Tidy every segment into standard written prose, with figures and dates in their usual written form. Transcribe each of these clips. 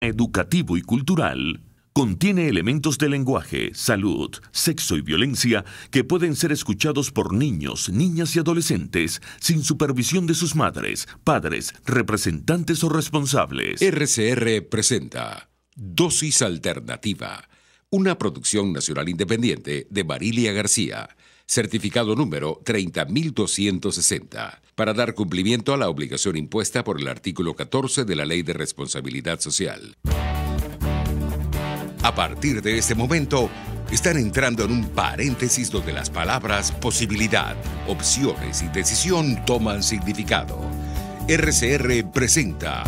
educativo y cultural, contiene elementos de lenguaje, salud, sexo y violencia que pueden ser escuchados por niños, niñas y adolescentes sin supervisión de sus madres, padres, representantes o responsables. RCR presenta Dosis Alternativa, una producción nacional independiente de Marilia García, certificado número 30.260, para dar cumplimiento a la obligación impuesta por el artículo 14 de la Ley de Responsabilidad Social. A partir de este momento, están entrando en un paréntesis donde las palabras posibilidad, opciones y decisión toman significado. RCR presenta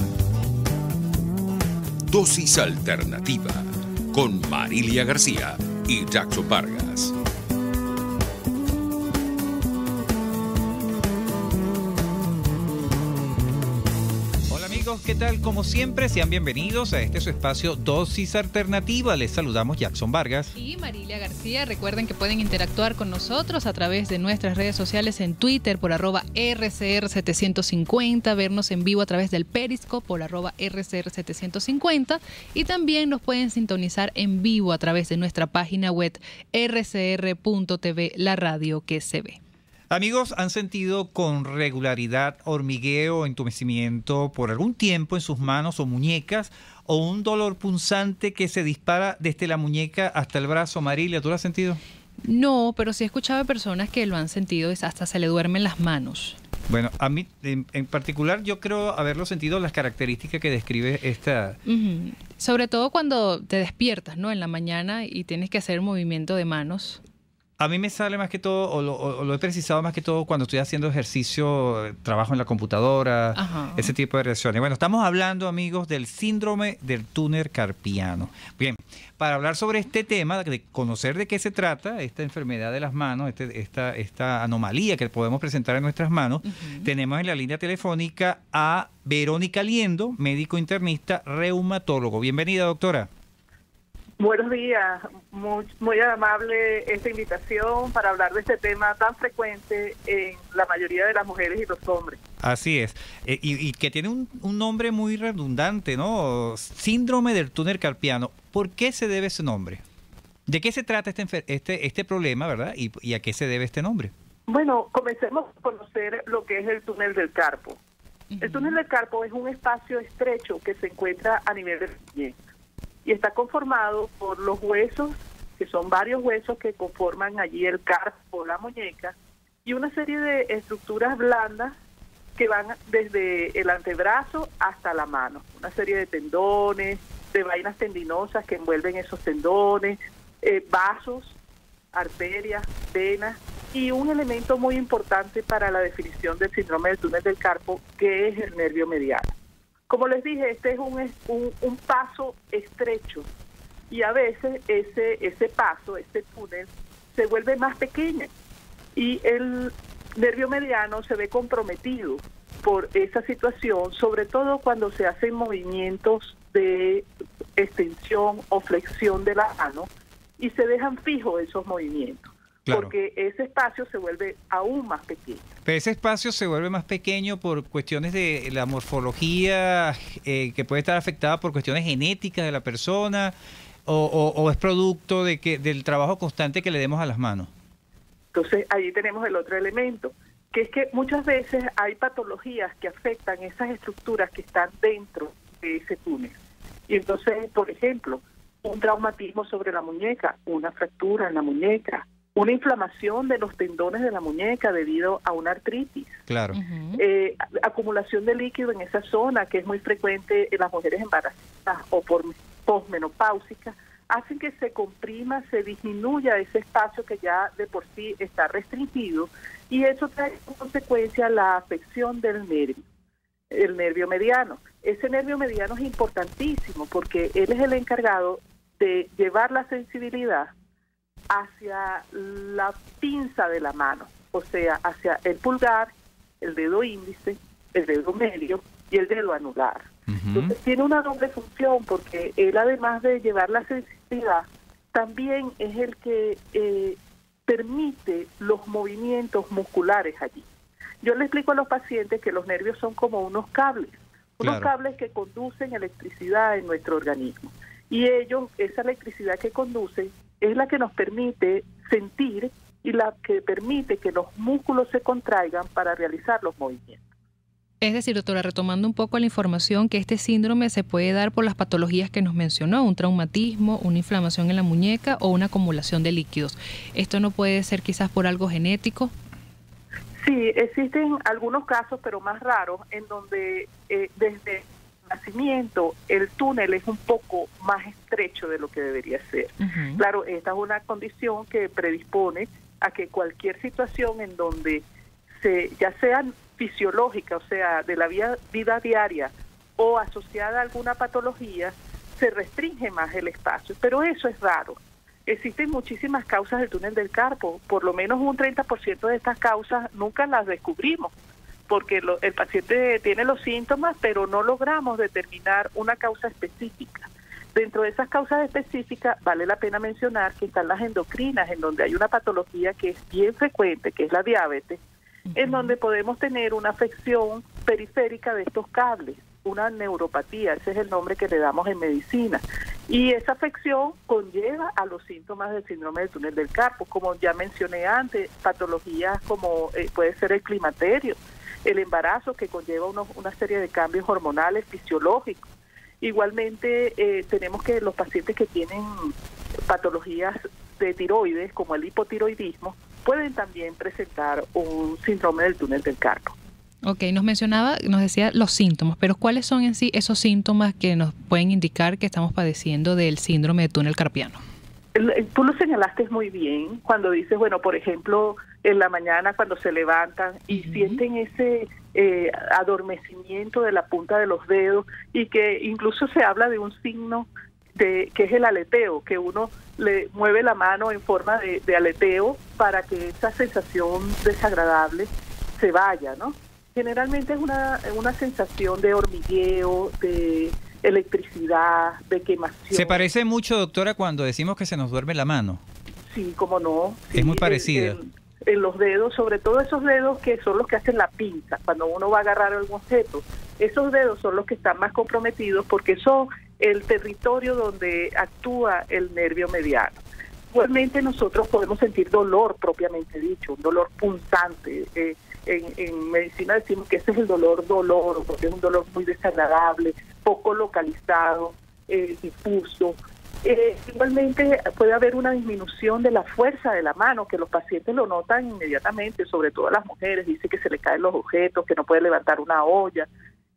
Dosis Alternativa con Marilia García y Jackson Vargas. ¿Qué tal? Como siempre, sean bienvenidos a este su espacio Dosis Alternativa. Les saludamos Jackson Vargas y Marilia García. Recuerden que pueden interactuar con nosotros a través de nuestras redes sociales en Twitter por @RCR750, vernos en vivo a través del Periscope por @RCR750 y también nos pueden sintonizar en vivo a través de nuestra página web rcr.tv, la radio que se ve. Amigos, ¿han sentido con regularidad hormigueo o entumecimiento por algún tiempo en sus manos o muñecas o un dolor punzante que se dispara desde la muñeca hasta el brazo? Marilia, ¿tú lo has sentido? No, pero sí he escuchado de personas que lo han sentido, hasta se le duermen las manos. Bueno, a mí en particular yo creo haberlo sentido las características que describe esta... Sobre todo cuando te despiertas, ¿no? En la mañana y tienes que hacer movimiento de manos. A mí me sale más que todo, o lo he precisado más que todo cuando estoy haciendo ejercicio, trabajo en la computadora, ese tipo de reacciones. Bueno, estamos hablando, amigos, del síndrome del túnel carpiano. Bien, para hablar sobre este tema, de conocer de qué se trata, esta enfermedad de las manos, esta anomalía que podemos presentar en nuestras manos, tenemos en la línea telefónica a Verónica Liendo, médico internista, reumatólogo. Bienvenida, doctora. Buenos días, muy amable esta invitación para hablar de este tema tan frecuente en la mayoría de las mujeres y los hombres. Así es, y que tiene un nombre muy redundante, ¿no? Síndrome del túnel carpiano. ¿Por qué se debe ese nombre? ¿De qué se trata este problema, verdad? ¿Y a qué se debe este nombre? Bueno, comencemos a conocer lo que es el túnel del carpo. El túnel del carpo es un espacio estrecho que se encuentra a nivel de la muñeca y está conformado por los huesos, que son varios huesos que conforman allí el carpo, la muñeca, y una serie de estructuras blandas que van desde el antebrazo hasta la mano. Una serie de tendones, de vainas tendinosas que envuelven esos tendones, vasos, arterias, venas, y un elemento muy importante para la definición del síndrome del túnel del carpo, que es el nervio mediano. Como les dije, este es un paso estrecho y a veces ese paso, este túnel, se vuelve más pequeño y el nervio mediano se ve comprometido por esa situación, sobre todo cuando se hacen movimientos de extensión o flexión de la mano y se dejan fijos esos movimientos. Claro. Porque ese espacio se vuelve aún más pequeño. Pero ese espacio se vuelve más pequeño por cuestiones de la morfología, que puede estar afectada por cuestiones genéticas de la persona, o es producto del trabajo constante que le demos a las manos. Entonces, ahí tenemos el otro elemento, que es que muchas veces hay patologías que afectan esas estructuras que están dentro de ese túnel. Y entonces, por ejemplo, un traumatismo sobre la muñeca, una fractura en la muñeca, una inflamación de los tendones de la muñeca debido a una artritis. Claro. Acumulación de líquido en esa zona, que es muy frecuente en las mujeres embarazadas o por posmenopáusicas, hacen que se comprima, se disminuya ese espacio que ya de por sí está restringido, y eso trae como consecuencia la afección del nervio, el nervio mediano. Ese nervio mediano es importantísimo porque él es el encargado de llevar la sensibilidad hacia la pinza de la mano, o sea, hacia el pulgar, el dedo índice, el dedo medio y el dedo anular. Entonces tiene una doble función porque él, además de llevar la sensibilidad, también es el que permite los movimientos musculares allí. Yo le explico a los pacientes que los nervios son como unos cables, unos cables que conducen electricidad en nuestro organismo. Y esa electricidad que conducen es la que nos permite sentir y la que permite que los músculos se contraigan para realizar los movimientos. Es decir, doctora, retomando un poco la información, que este síndrome se puede dar por las patologías que nos mencionó, un traumatismo, una inflamación en la muñeca o una acumulación de líquidos. ¿Esto no puede ser quizás por algo genético? Sí, existen algunos casos, pero más raros, en donde desde el nacimiento el túnel es un poco más estrecho de lo que debería ser. Claro, esta es una condición que predispone a que cualquier situación en donde ya sea fisiológica, o sea, de la vida diaria o asociada a alguna patología, se restringe más el espacio, pero eso es raro. Existen muchísimas causas del túnel del carpo, por lo menos un 30% de estas causas nunca las descubrimos, porque el paciente tiene los síntomas, pero no logramos determinar una causa específica. Dentro de esas causas específicas, vale la pena mencionar que están las endocrinas, en donde hay una patología que es bien frecuente, que es la diabetes, en donde podemos tener una afección periférica de estos cables, una neuropatía, ese es el nombre que le damos en medicina. Y esa afección conlleva a los síntomas del síndrome del túnel del carpo, como ya mencioné antes, patologías como puede ser el climaterio, el embarazo, que conlleva una serie de cambios hormonales, fisiológicos. Igualmente tenemos que los pacientes que tienen patologías de tiroides, como el hipotiroidismo, pueden también presentar un síndrome del túnel del carpo. Ok, nos decía los síntomas, pero ¿cuáles son en sí esos síntomas que nos pueden indicar que estamos padeciendo del síndrome de túnel carpiano? Tú lo señalaste muy bien cuando dices, bueno, por ejemplo, en la mañana cuando se levantan y sienten ese adormecimiento de la punta de los dedos, y que incluso se habla de un signo que es el aleteo, que uno le mueve la mano en forma de aleteo para que esa sensación desagradable se vaya, ¿no? Generalmente es una sensación de hormigueo, de electricidad, de quemación. ¿Se parece mucho, doctora, cuando decimos que se nos duerme la mano? Sí, cómo no. Sí, es muy parecida. En los dedos, sobre todo esos dedos que son los que hacen la pinza, cuando uno va a agarrar algún objeto, esos dedos son los que están más comprometidos porque son el territorio donde actúa el nervio mediano. Igualmente nosotros podemos sentir dolor propiamente dicho, un dolor punzante. En medicina decimos que ese es el dolor, porque es un dolor muy desagradable, poco localizado, difuso. Igualmente puede haber una disminución de la fuerza de la mano, que los pacientes lo notan inmediatamente, sobre todo las mujeres, dice que se le caen los objetos, que no puede levantar una olla,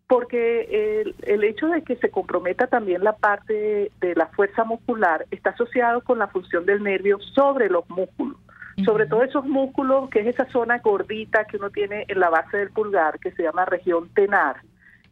porque el hecho de que se comprometa también la parte de la fuerza muscular está asociado con la función del nervio sobre los músculos. Sobre todo esos músculos, que es esa zona gordita que uno tiene en la base del pulgar, que se llama región tenar.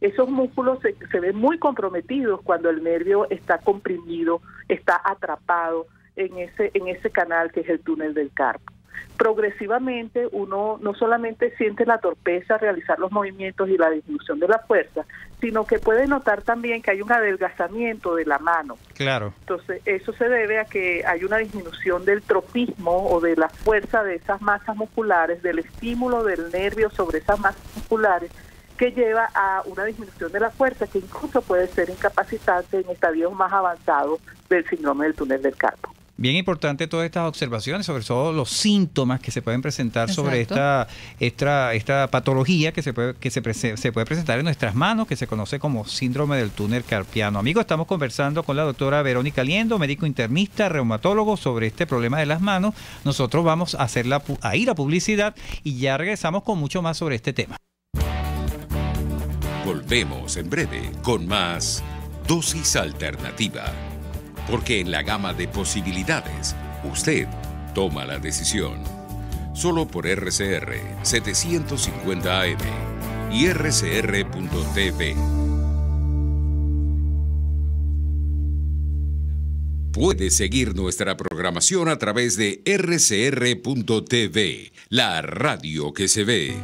Esos músculos se ven muy comprometidos cuando el nervio está comprimido, está atrapado en ese canal que es el túnel del carpo. Progresivamente uno no solamente siente la torpeza al realizar los movimientos y la disminución de la fuerza, sino que puede notar también que hay un adelgazamiento de la mano. Claro. Entonces eso se debe a que hay una disminución del tropismo o de la fuerza de esas masas musculares, del estímulo del nervio sobre esas masas musculares, que lleva a una disminución de la fuerza que incluso puede ser incapacitante en estadios más avanzados del síndrome del túnel del carpo. Bien importante todas estas observaciones, sobre todo los síntomas que se pueden presentar sobre esta patología que se puede presentar en nuestras manos, que se conoce como síndrome del túnel carpiano. Amigos, estamos conversando con la doctora Verónica Liendo, médico internista, reumatólogo, sobre este problema de las manos. Nosotros vamos a ir a publicidad y ya regresamos con mucho más sobre este tema. Volvemos en breve con más Dosis Alternativa. Porque en la gama de posibilidades, usted toma la decisión. Solo por RCR 750 AM y rcr.tv. Puede seguir nuestra programación a través de rcr.tv, la radio que se ve.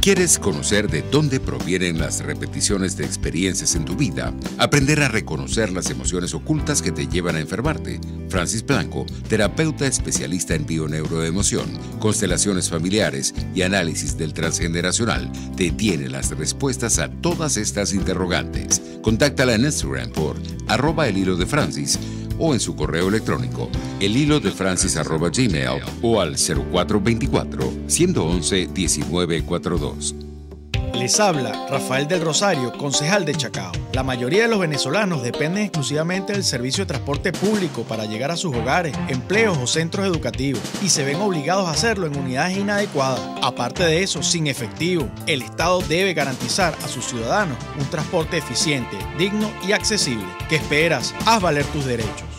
¿Quieres conocer de dónde provienen las repeticiones de experiencias en tu vida? Aprender a reconocer las emociones ocultas que te llevan a enfermarte. Francis Blanco, terapeuta especialista en bioneuroemoción, constelaciones familiares y análisis del transgeneracional, te tiene las respuestas a todas estas interrogantes. Contáctala en Instagram por @elhilodefrancis o en su correo electrónico elhilodefrancis@gmail o al 0424-111-1942. Les habla Rafael del Rosario, concejal de Chacao. La mayoría de los venezolanos dependen exclusivamente del servicio de transporte público para llegar a sus hogares, empleos o centros educativos y se ven obligados a hacerlo en unidades inadecuadas. Aparte de eso, sin efectivo, el Estado debe garantizar a sus ciudadanos un transporte eficiente, digno y accesible. ¿Qué esperas? Haz valer tus derechos.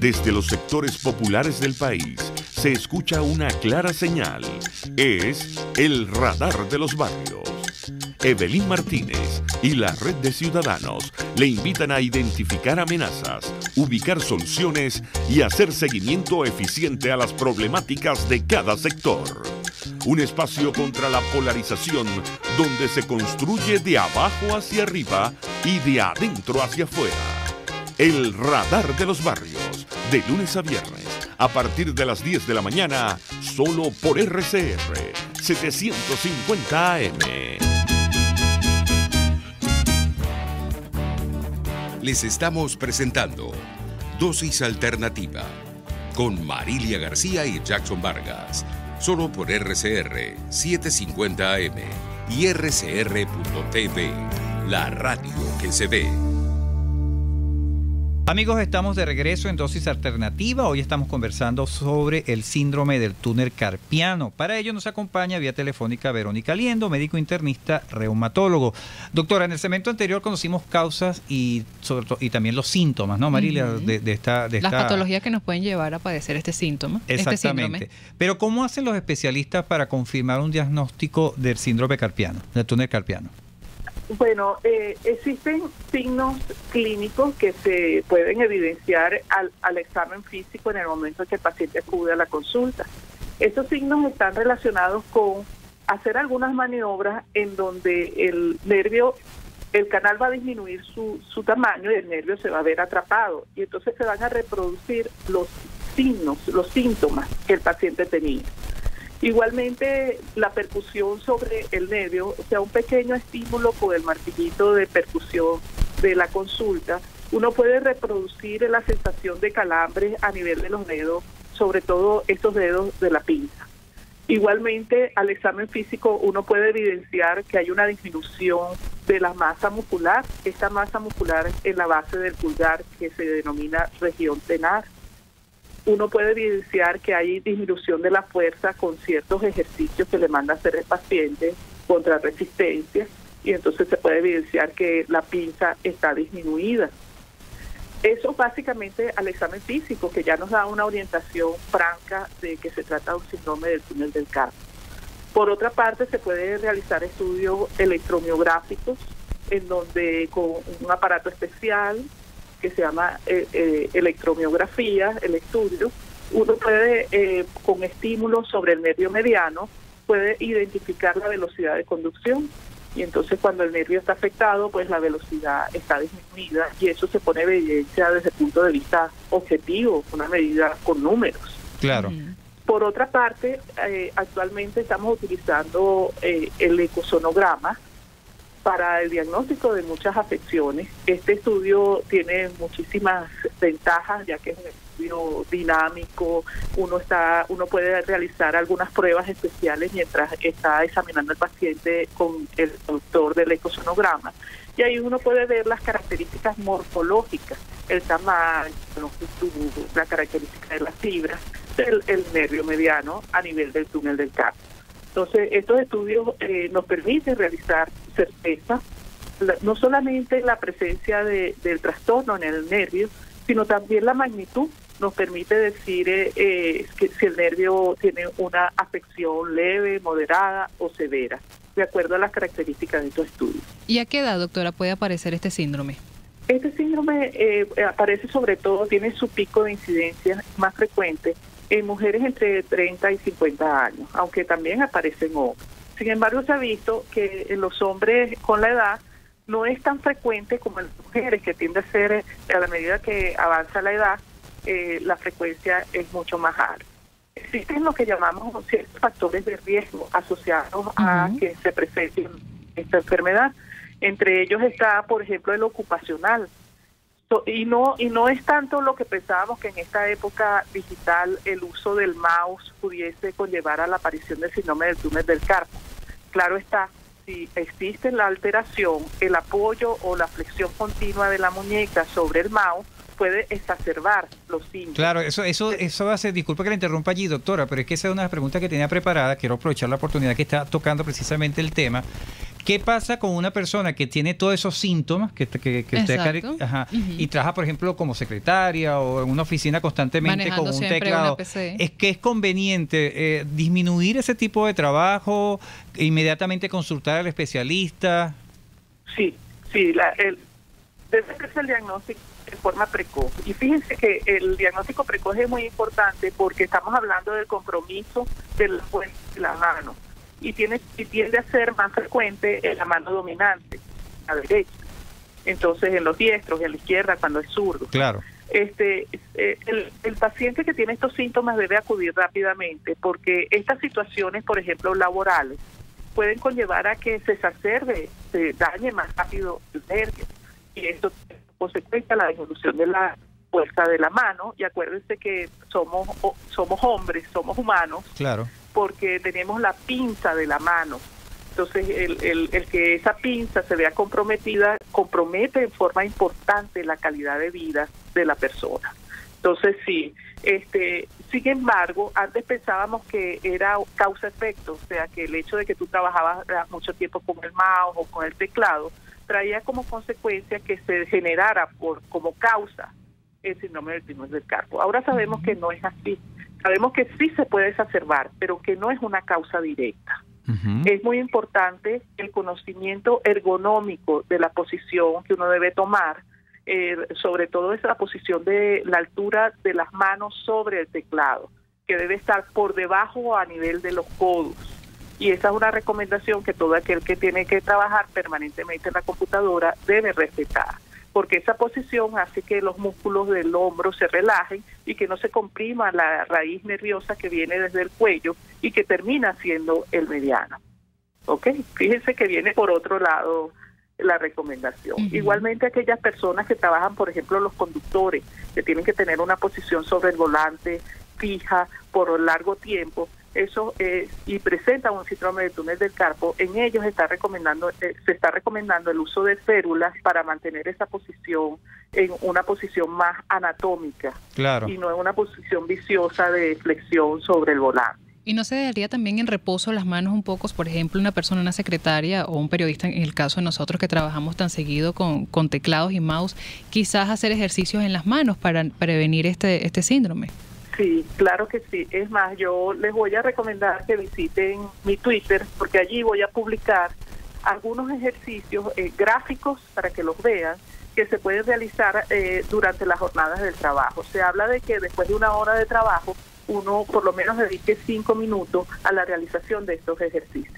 Desde los sectores populares del país se escucha una clara señal. Es el radar de los barrios. Evelyn Martínez y la red de ciudadanos le invitan a identificar amenazas, ubicar soluciones y hacer seguimiento eficiente a las problemáticas de cada sector. Un espacio contra la polarización donde se construye de abajo hacia arriba y de adentro hacia afuera. El radar de los barrios, de lunes a viernes, a partir de las 10 de la mañana, solo por RCR 750 AM. Les estamos presentando Dosis Alternativa con Marilia García y Jackson Vargas, solo por RCR 750 AM y RCR.tv, la radio que se ve. Amigos, estamos de regreso en Dosis Alternativa. Hoy estamos conversando sobre el síndrome del túnel carpiano. Para ello nos acompaña vía telefónica Verónica Liendo, médico internista, reumatólogo. Doctora, en el segmento anterior conocimos causas y también los síntomas, ¿no, Marilia? Las patologías que nos pueden llevar a padecer este síntoma. Exactamente. Este síndrome. Pero ¿cómo hacen los especialistas para confirmar un diagnóstico del síndrome carpiano, del túnel carpiano? Bueno, existen signos clínicos que se pueden evidenciar al examen físico en el momento en que el paciente acude a la consulta. Estos signos están relacionados con hacer algunas maniobras en donde el canal va a disminuir su tamaño y el nervio se va a ver atrapado. Y entonces se van a reproducir los síntomas que el paciente tenía. Igualmente, la percusión sobre el nervio, o sea, un pequeño estímulo con el martillito de percusión de la consulta, uno puede reproducir la sensación de calambre a nivel de los dedos, sobre todo estos dedos de la pinza. Igualmente, al examen físico uno puede evidenciar que hay una disminución de la masa muscular, esta masa muscular en la base del pulgar que se denomina región tenar. Uno puede evidenciar que hay disminución de la fuerza con ciertos ejercicios que le manda a hacer el paciente contra resistencia y entonces se puede evidenciar que la pinza está disminuida. Eso básicamente al examen físico, que ya nos da una orientación franca de que se trata de un síndrome del túnel del carpio. Por otra parte, se puede realizar estudios electromiográficos en donde con un aparato especial que se llama electromiografía, el estudio, uno puede, con estímulos sobre el nervio mediano, puede identificar la velocidad de conducción. Y entonces cuando el nervio está afectado, pues la velocidad está disminuida y eso se pone en evidencia desde el punto de vista objetivo, una medida con números. Claro. Por otra parte, actualmente estamos utilizando el ecosonograma para el diagnóstico de muchas afecciones. Este estudio tiene muchísimas ventajas, ya que es un estudio dinámico, uno puede realizar algunas pruebas especiales mientras está examinando al paciente con el doctor del ecosonograma. Y ahí uno puede ver las características morfológicas, el tamaño, la longitud, la característica de las fibras del nervio mediano a nivel del túnel del carpio. Entonces, estos estudios nos permiten realizar certeza, no solamente la presencia del trastorno en el nervio, sino también la magnitud. Nos permite decir que si el nervio tiene una afección leve, moderada o severa, de acuerdo a las características de estos estudios. ¿Y a qué edad, doctora, puede aparecer este síndrome? Este síndrome aparece sobre todo, tiene su pico de incidencia más frecuente en mujeres entre 30 y 50 años, aunque también aparecen hombres. Sin embargo, se ha visto que en los hombres con la edad no es tan frecuente como en las mujeres, que tiende a ser, a la medida que avanza la edad, la frecuencia es mucho más alta. Existen lo que llamamos ciertos factores de riesgo asociados a que se presente esta enfermedad. Entre ellos está, por ejemplo, el ocupacional. Y no es tanto lo que pensábamos, que en esta época digital el uso del mouse pudiese conllevar a la aparición del síndrome del túnel del carpo. Claro está, si existe la alteración, el apoyo o la flexión continua de la muñeca sobre el mouse puede exacerbar los síntomas. Claro, eso va a ser, disculpa que la interrumpa allí, doctora, pero es que esa es una de las preguntas que tenía preparada. Quiero aprovechar la oportunidad que está tocando precisamente el tema. ¿Qué pasa con una persona que tiene todos esos síntomas que usted y trabaja, por ejemplo, como secretaria o en una oficina constantemente con un teclado? ¿Es que es conveniente disminuir ese tipo de trabajo, inmediatamente consultar al especialista? Sí, debe hacerse el diagnóstico en forma precoz. Y fíjense que el diagnóstico precoz es muy importante porque estamos hablando del compromiso de la mano. Y tiende a ser más frecuente en la mano dominante, la derecha. Entonces, en los diestros, en la izquierda, cuando es zurdo. Claro. El paciente que tiene estos síntomas debe acudir rápidamente, porque estas situaciones, por ejemplo, laborales, pueden conllevar a que se exacerbe, se dañe más rápido el nervio. Y esto consecuencia la disminución de la fuerza de la mano. Y acuérdense que somos hombres, somos humanos. Claro. Porque tenemos la pinza de la mano. Entonces, el que esa pinza se vea comprometida, compromete en forma importante la calidad de vida de la persona. Entonces, sí, sin embargo, antes pensábamos que era causa-efecto, o sea, que el hecho de que tú trabajabas mucho tiempo con el mouse o con el teclado, traía como consecuencia que se generara como causa el síndrome del túnel del carpo. Ahora sabemos que no es así. Sabemos que sí se puede exacerbar, pero que no es una causa directa. Es muy importante el conocimiento ergonómico de la posición que uno debe tomar, sobre todo es la posición de la altura de las manos sobre el teclado, que debe estar por debajo o a nivel de los codos. Y esa es una recomendación que todo aquel que tiene que trabajar permanentemente en la computadora debe respetar, porque esa posición hace que los músculos del hombro se relajen y que no se comprima la raíz nerviosa que viene desde el cuello y que termina siendo el mediano. ¿Ok? Fíjense que viene por otro lado la recomendación. Igualmente aquellas personas que trabajan, por ejemplo, los conductores, que tienen que tener una posición sobre el volante fija por largo tiempo, eso y presentan un síndrome de túnel del carpo, en ellos se está recomendando el uso de férulas para mantener esa posición en una posición más anatómica. Claro. Y no en una posición viciosa de flexión sobre el volante. ¿Y no se dejaría también en reposo las manos un poco? Por ejemplo, una persona, una secretaria o un periodista, en el caso de nosotros que trabajamos tan seguido con teclados y mouse, quizás hacer ejercicios en las manos para prevenir este síndrome. Sí, claro que sí. Es más, yo les voy a recomendar que visiten mi Twitter, porque allí voy a publicar algunos ejercicios gráficos para que los vean, que se pueden realizar durante las jornadas del trabajo. Se habla de que después de una hora de trabajo, uno por lo menos dedique 5 minutos a la realización de estos ejercicios.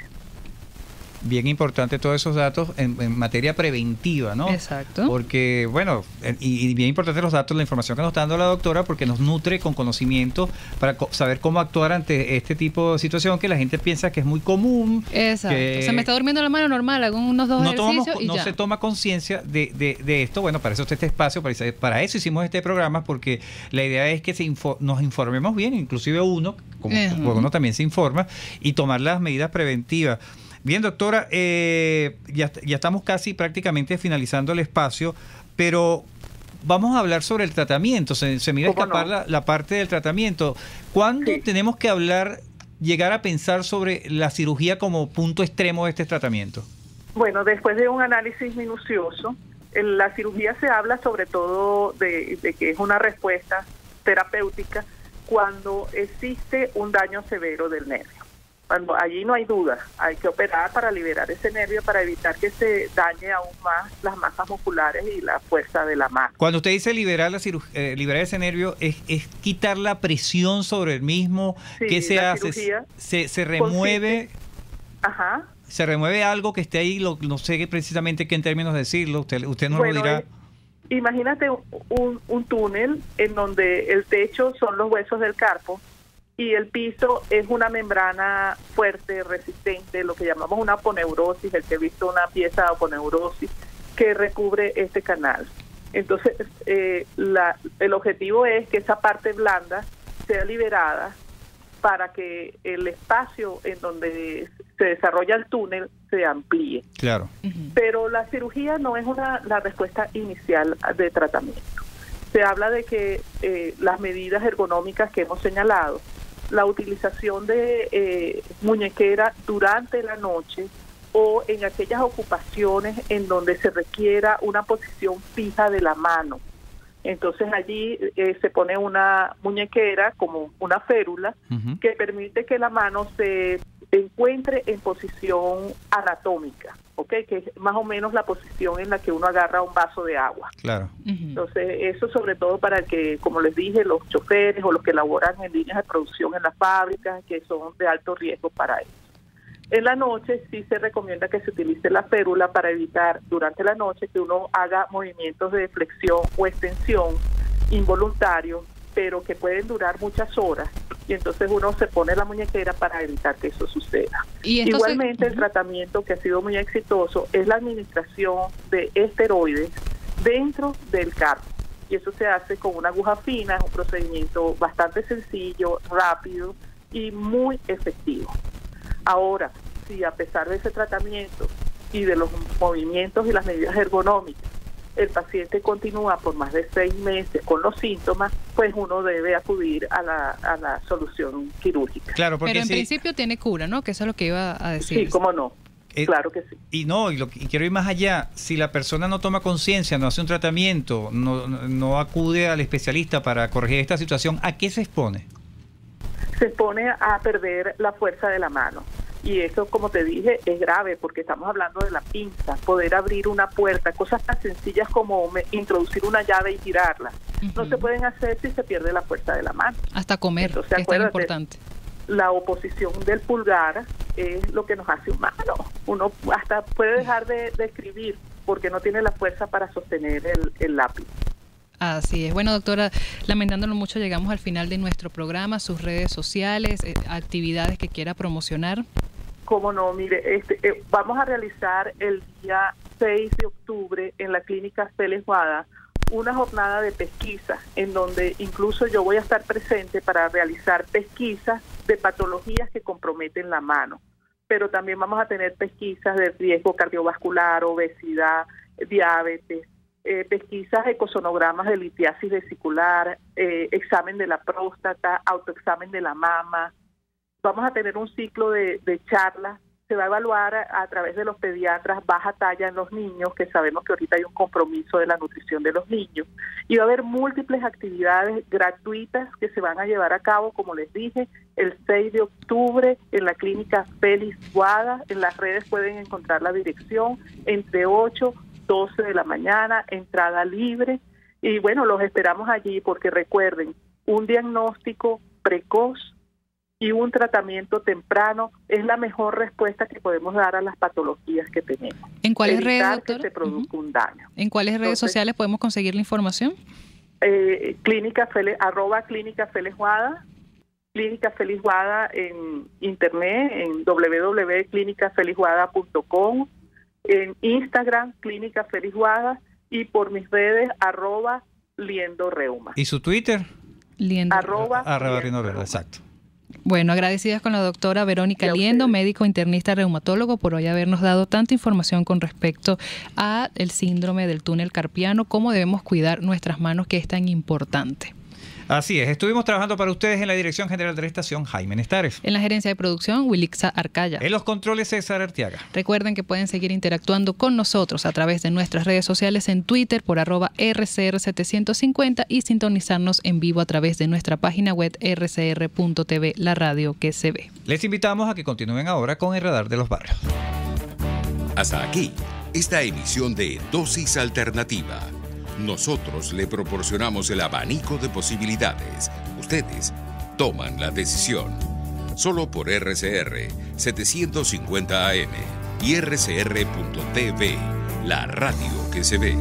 Bien importante todos esos datos en materia preventiva, ¿no? Exacto. Porque, bueno, y bien importante los datos, la información que nos está dando la doctora, porque nos nutre con conocimiento para saber cómo actuar ante este tipo de situación que la gente piensa que es muy común. Exacto. Se me está durmiendo la mano normal, hago unos dos ejercicios y no ya. se toma conciencia de esto. Bueno, para eso está este espacio, para eso hicimos este programa, porque la idea es que nos informemos bien, inclusive uno, como uno también se informa, y tomar las medidas preventivas. Bien, doctora, ya estamos casi prácticamente finalizando el espacio, pero vamos a hablar sobre el tratamiento. Se me iba a escapar la parte del tratamiento. ¿Cuándo tenemos que llegar a pensar sobre la cirugía como punto extremo de este tratamiento? Bueno, después de un análisis minucioso, en la cirugía se habla sobre todo de que es una respuesta terapéutica cuando existe un daño severo del nervio. Cuando allí no hay duda, hay que operar para liberar ese nervio, para evitar que se dañe aún más las masas musculares y la fuerza de la mano. Cuando usted dice liberar liberar ese nervio, ¿es quitar la presión sobre el mismo? Sí, ¿Qué se hace? ¿Se remueve? Ajá. ¿Se remueve algo que esté ahí? No sé precisamente qué en términos decirlo, usted nos lo dirá. Imagínate un túnel en donde el techo son los huesos del carpo y el piso es una membrana fuerte, resistente, lo que llamamos una aponeurosis, el que ha visto una pieza de aponeurosis que recubre este canal. Entonces, el objetivo es que esa parte blanda sea liberada para que el espacio en donde se desarrolla el túnel se amplíe. Claro. Pero la cirugía no es la respuesta inicial de tratamiento. Se habla de que las medidas ergonómicas que hemos señalado, la utilización de muñequera durante la noche o en aquellas ocupaciones en donde se requiera una posición fija de la mano. Entonces allí se pone una muñequera como una férula que permite que la mano se encuentre en posición anatómica, ¿ok? Que es más o menos la posición en la que uno agarra un vaso de agua. Claro. Entonces eso sobre todo para que, como les dije, los choferes o los que laboran en líneas de producción en las fábricas, que son de alto riesgo para ellos. En la noche sí se recomienda que se utilice la férula para evitar durante la noche que uno haga movimientos de flexión o extensión involuntarios, pero que pueden durar muchas horas, y entonces uno se pone la muñequera para evitar que eso suceda. Igualmente el tratamiento que ha sido muy exitoso es la administración de esteroides dentro del carpo, y eso se hace con una aguja fina, es un procedimiento bastante sencillo, rápido y muy efectivo. Ahora, si a pesar de ese tratamiento y de los movimientos y las medidas ergonómicas, el paciente continúa por más de 6 meses con los síntomas, pues uno debe acudir a la solución quirúrgica. Claro, porque pero en principio tiene cura, ¿no? Que eso es lo que iba a decir. Sí, cómo no. Claro que sí. Y quiero ir más allá. Si la persona no toma conciencia, no hace un tratamiento, no acude al especialista para corregir esta situación, ¿a qué se expone? Se expone a perder la fuerza de la mano. Y eso, como te dije, es grave porque estamos hablando de la pinza, poder abrir una puerta, cosas tan sencillas como introducir una llave y girarla. No se pueden hacer si se pierde la fuerza de la mano. Hasta comer, entonces, que es tan importante. La oposición del pulgar es lo que nos hace humanos. Uno hasta puede dejar de escribir porque no tiene la fuerza para sostener el lápiz. Así es. Bueno, doctora, lamentándolo mucho, llegamos al final de nuestro programa, sus redes sociales, actividades que quiera promocionar. Cómo no, mire, vamos a realizar el día 6 de octubre en la Clínica Félix Guada una jornada de pesquisa en donde incluso yo voy a estar presente para realizar pesquisas de patologías que comprometen la mano, pero también vamos a tener pesquisas de riesgo cardiovascular, obesidad, diabetes, pesquisas, ecosonogramas de litiasis vesicular, examen de la próstata, autoexamen de la mama. Vamos a tener un ciclo de charlas. Se va a evaluar a través de los pediatras baja talla en los niños, que sabemos que ahorita hay un compromiso de la nutrición de los niños. Y va a haber múltiples actividades gratuitas que se van a llevar a cabo, como les dije, el 6 de octubre en la Clínica Félix Guada. En las redes pueden encontrar la dirección, entre 8 y 12 de la mañana, entrada libre. Y bueno, los esperamos allí porque recuerden, un diagnóstico precoz y un tratamiento temprano es la mejor respuesta que podemos dar a las patologías que tenemos. ¿En cuáles redes, doctora? Que se produzca un daño. ¿En cuáles redes sociales podemos conseguir la información? Clínica Félix Guada, Clínica Félix Guada en internet, en www.clinicafelixguada.com, en Instagram, Clínica Félix Guada, y por mis redes, @liendoreuma. ¿Y su Twitter? Liendo. @Liendo, exacto. Bueno, agradecidas con la doctora Verónica Liendo, médico internista reumatólogo, por hoy habernos dado tanta información con respecto a el síndrome del túnel carpiano, cómo debemos cuidar nuestras manos, que es tan importante. Así es, estuvimos trabajando para ustedes en la dirección general de la estación, Jaime Nestares. En la gerencia de producción, Wilixa Arcaya. En los controles, César Arteaga. Recuerden que pueden seguir interactuando con nosotros a través de nuestras redes sociales en Twitter por @RCR750 y sintonizarnos en vivo a través de nuestra página web rcr.tv, la radio que se ve. Les invitamos a que continúen ahora con el Radar de los Barrios. Hasta aquí, esta emisión de Dosis Alternativa. Nosotros le proporcionamos el abanico de posibilidades. Ustedes toman la decisión. Solo por RCR 750 AM y RCR.tv, la radio que se ve.